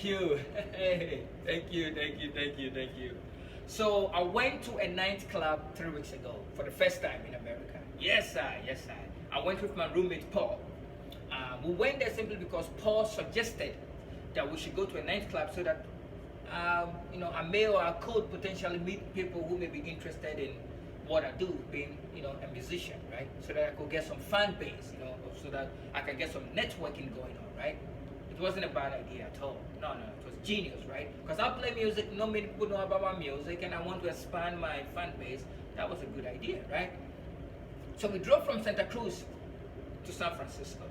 Thank you. Hey, thank you, thank you, thank you, thank you. So I went to a nightclub 3 weeks ago for the first time in America. Yes, sir, yes, sir. I went with my roommate Paul. We went there simply because Paul suggested that we should go to a nightclub so that I may or I could potentially meet people who may be interested in what I do, being a musician, right? So that I could get some fan base, so that I can get some networking going on, right? It wasn't a bad idea at all. No, it was genius, right? Because I play music, not many people know about my music, and I want to expand my fan base. That was a good idea, right? So we drove from Santa Cruz to San Francisco.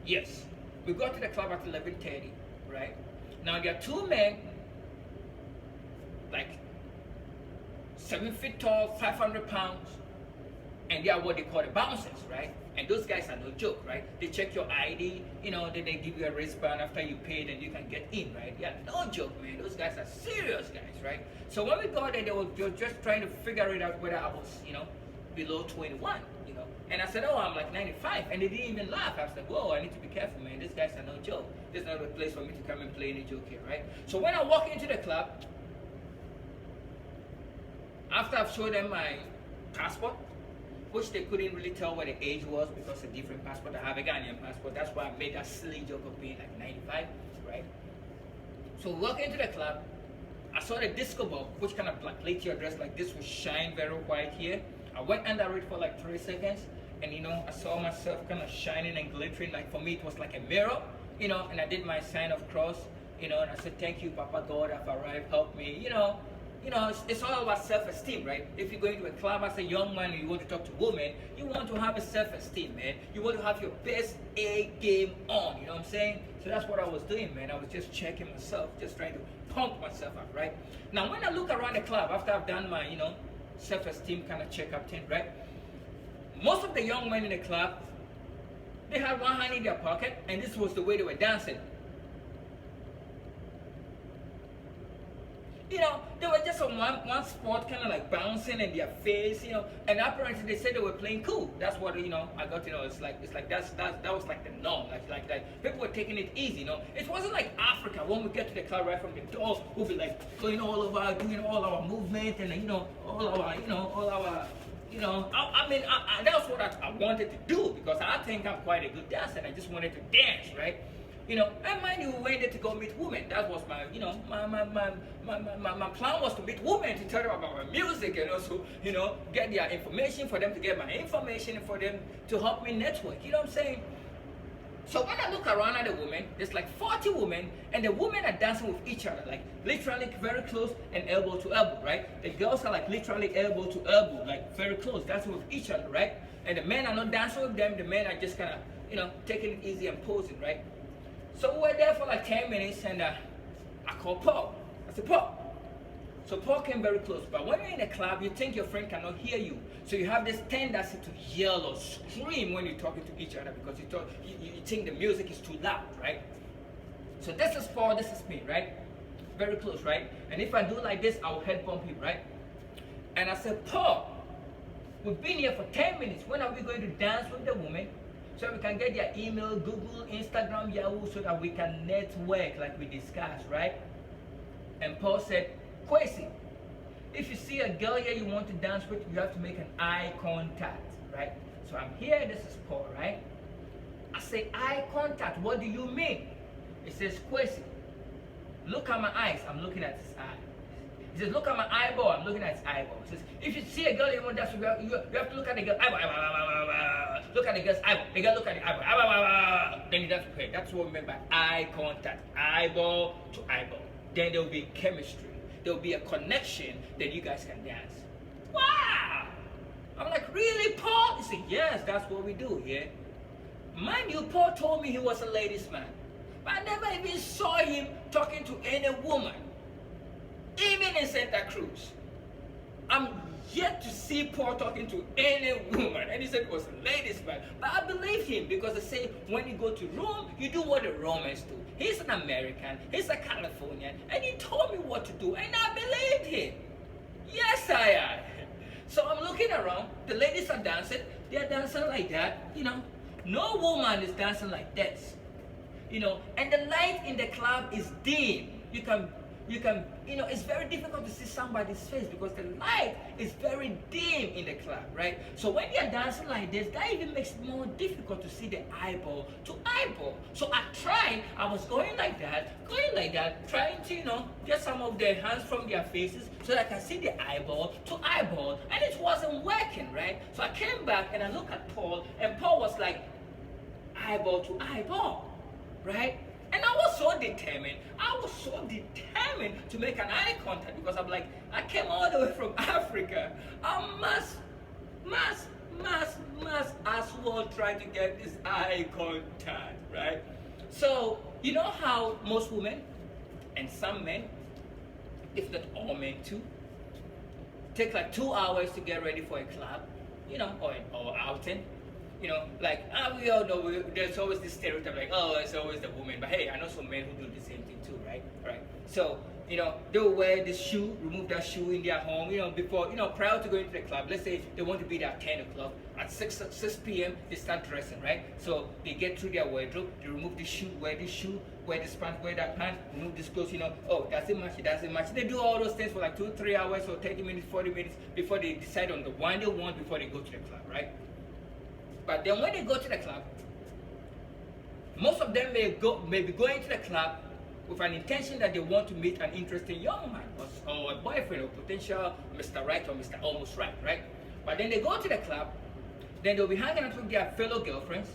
Yes, we got to the club at 11:30, right? Now there are two men, like 7 feet tall, 500 pounds, and they are what they call the bouncers, right? And those guys are no joke, right? They check your ID, then they give you a wristband after you paid and you can get in, right? Yeah, no joke, man. Those guys are serious guys, right? So when we got there, they were just trying to figure it out whether I was, below 21, And I said, oh, I'm like 95, and they didn't even laugh. I was like, whoa, I need to be careful, man. These guys are no joke. This is not a place for me to come and play any joke here, right? So when I walk into the club, after I've showed them my passport, which they couldn't really tell what the age was because a different passport. I have a Ghanaian passport. That's why I made that silly joke of being like 95, right? So walking into the club, I saw the disco ball, which kind of plate your dress like this would shine very white here. I went under it for like 3 seconds, and I saw myself kind of shining and glittering. Like for me, it was like a mirror, and I did my sign of cross, and I said, thank you, Papa God, I've arrived, help me, it's all about self-esteem, right? If you're going to a club as a young man and you want to talk to women, you want to have a self-esteem, man. You want to have your best A game on, you know what I'm saying? So that's what I was doing, man. I was just checking myself, just trying to pump myself up, right? Now, when I look around the club, after I've done my, self-esteem kind of checkup thing, right? Most of the young men in the club, they had one hand in their pocket, and this was the way they were dancing. They were just on one spot, kind of like bouncing in their face, and apparently they said they were playing cool. That's what, I got to know. It's like that was like the norm. Like people were taking it easy, It wasn't like Africa. When we get to the club right from the door, we'll be like going all over, doing all our movement and, all our, that's what I wanted to do because I think I'm quite a good dancer and I just wanted to dance, right? And mind you, we went there to go meet women. That was my, my plan was to meet women, to tell them about my music and also, get their information, for them to get my information and for them to help me network. You know what I'm saying? So when I look around at the women, there's like 40 women, and the women are dancing with each other, like literally very close and elbow to elbow, right? The girls are like literally elbow to elbow, like very close, dancing with each other, right? And the men are not dancing with them. The men are just kind of, taking it easy and posing, right? So we were there for like 10 minutes, and I called Paul. I said, Paul. So Paul came very close. But when you're in a club, you think your friend cannot hear you. So you have this tendency to yell or scream when you're talking to each other because you think the music is too loud, right? So this is Paul, this is me, right? Very close, right? And if I do like this, I will head bump him, right? And I said, Paul, we've been here for 10 minutes. When are we going to dance with the woman? So we can get their email, Google, Instagram, Yahoo, so that we can network like we discussed, right? And Paul said, Kwesi, if you see a girl here you want to dance with, you have to make an eye contact, right? So I'm here, this is Paul, right? I say, eye contact, what do you mean? He says, Kwesi, look at my eyes, I'm looking at his eye. He says, look at my eyeball, I'm looking at his eyeball. He says, if you see a girl you want to dance with, you have to look at the girl eyeball. Look at the girl's eyeball. The girl look at the eyeball. Then you dance with her. That's what we meant by eye contact. Eyeball to eyeball. Then there will be chemistry. There will be a connection that you guys can dance. Wow! I'm like, really, Paul? He said, yes, that's what we do here. Mind you, Paul told me he was a ladies' man. But I never even saw him talking to any woman. Even in Santa Cruz. I'm yet to see Paul talking to any woman. And he said it was a ladies' man. But I believe him because they say when you go to Rome, you do what the Romans do. He's an American, he's a Californian, and he told me what to do, and I believed him. Yes, I am. So I'm looking around, the ladies are dancing, they're dancing like that, No woman is dancing like this. and the light in the club is dim. It's very difficult to see somebody's face because the light is very dim in the club, right? So when you're dancing like this, that even makes it more difficult to see the eyeball to eyeball. So I was going like that, trying to, get some of their hands from their faces so that I can see the eyeball to eyeball, and it wasn't working, right? So I came back and I looked at Paul, and Paul was like, eyeball to eyeball, right? And I was so determined to make an eye contact because I'm like, I came all the way from Africa. I must as well try to get this eye contact, right? So, you know how most women and some men, if not all men too, take like 2 hours to get ready for a club, or outing. We all know there's always this stereotype like, oh, it's always the woman. But hey, I know some men who do the same thing too, right? Right. So, they will wear this shoe, remove that shoe in their home, before, prior to going to the club. Let's say they want to be there at 10 o'clock. At 6 p.m., they start dressing, right? So they get through their wardrobe, they remove the shoe, wear this pants, wear that pants, remove this clothes, oh, does it match? They do all those things for like 2-3 hours or 30 minutes, 40 minutes before they decide on the one they want before they go to the club, right? But then when they go to the club, most of them may be going to the club with an intention that they want to meet an interesting young man or a boyfriend or potential Mr. Right or Mr. Almost Right? But then they go to the club, then they'll be hanging out with their fellow girlfriends,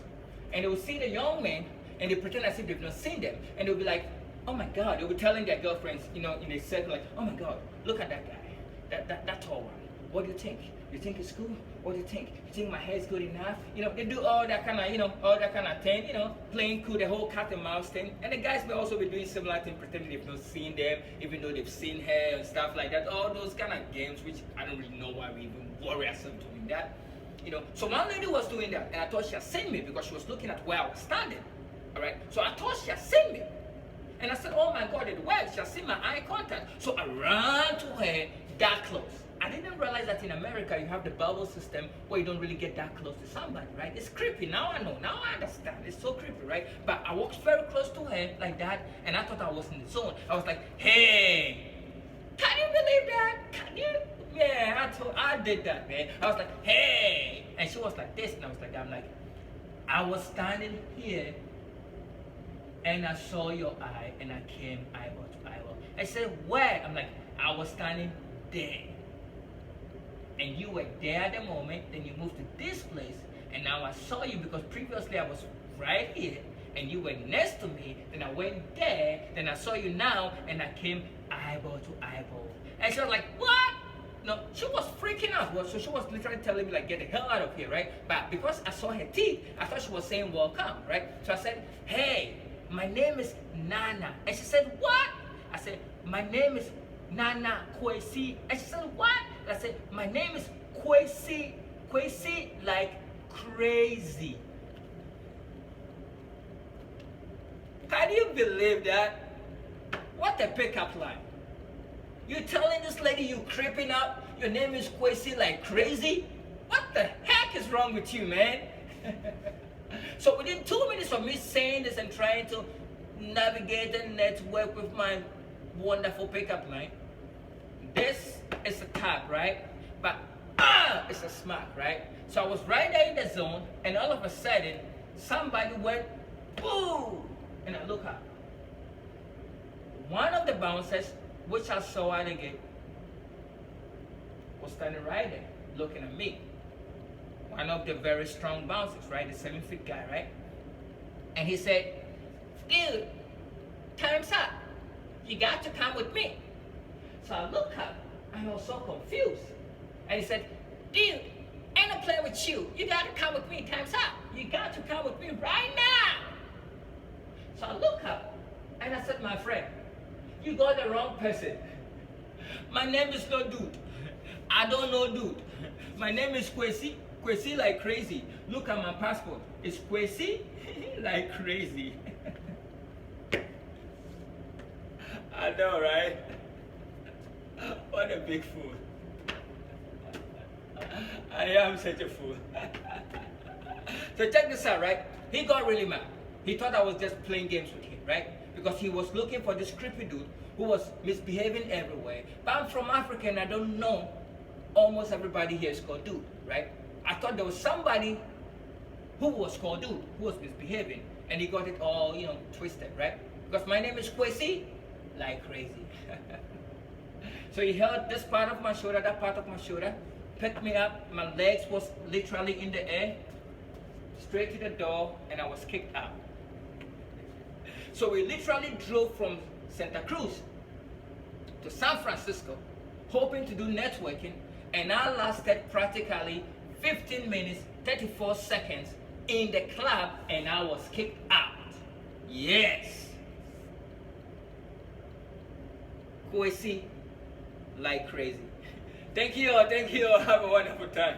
and they will see the young men, and they pretend as if they've not seen them, and they'll be like, oh my God, they'll be telling their girlfriends, in a circle, like, oh my God, look at that guy, that tall one. What do you think? You think it's cool? What do you think? You think my hair is good enough? They do all that kind of thing, playing cool, the whole cat and mouse thing. And the guys may also be doing similar thing, pretending they've not seen them, even though they've seen her and stuff like that. All those kind of games, which I don't really know why we even worry ourselves doing that. So one lady was doing that, and I thought she had seen me because she was looking at where I was standing. All right. So I thought she had seen me, and I said, "Oh my God, it worked. She has seen my eye contact." So I ran to her that close. I didn't realize that in America you have the bubble system where you don't really get that close to somebody, right? It's creepy. Now I know. Now I understand. It's so creepy, right? But I walked very close to her like that, and I thought I was in the zone. I was like, "Hey, can you believe that? Can you?" Yeah, I did that, man. I was like, "Hey," and she was like this, and I was like, I was standing here, and I saw your eye, and I came eyeball to eyeball. I said, "Where?" I'm like, "I was standing there. And you were there at the moment, then you moved to this place, and now I saw you because previously I was right here, and you were next to me, then I went there, then I saw you now, and I came eyeball to eyeball." And she was like, "What?" No, she was freaking out. So she was literally telling me, like, get the hell out of here, right? But because I saw her teeth, I thought she was saying welcome, right? So I said, "Hey, my name is Nana." And she said, "What?" I said, "My name is Nana Kwesi." And she said, "What?" I said, "My name is Kwesi." Kwesi like crazy. Can you believe that? What a pickup line. You telling this lady you creeping up, your name is Kwesi like crazy? What the heck is wrong with you, man? So within 2 minutes of me saying this and trying to navigate and network with my wonderful pickup line, this is a tap, right? But it's a smack, right? So I was right there in the zone, and all of a sudden, somebody went, boo! And I look up. One of the bouncers, which I saw at the gate, was standing right there, looking at me. One of the very strong bouncers, right? The 7-foot guy, right? And he said, "Dude, time's up. You got to come with me." So I look up, and I was so confused. And he said, "Dude, ain't no playing with you. You got to come with me. Time's up. You got to come with me right now." So I look up, and I said, "My friend, you got the wrong person. My name is no Dude. I don't know Dude. My name is Kwesi. Kwesi like crazy. Look at my passport. It's Kwesi like crazy." I know, right? What a big fool. I am such a fool. So check this out, right? He got really mad. He thought I was just playing games with him, right? Because he was looking for this creepy dude who was misbehaving everywhere. But I'm from Africa and I don't know almost everybody here is called dude, right? I thought there was somebody who was called dude, who was misbehaving, and he got it all, twisted, right? Because my name is Kwesi, like crazy. So he held this part of my shoulder, that part of my shoulder, picked me up, my legs was literally in the air, straight to the door, and I was kicked out. So we literally drove from Santa Cruz to San Francisco, hoping to do networking, and I lasted practically 15 minutes, 34 seconds in the club, and I was kicked out. Yes. Kwesi, like crazy. Thank you all. Have a wonderful time.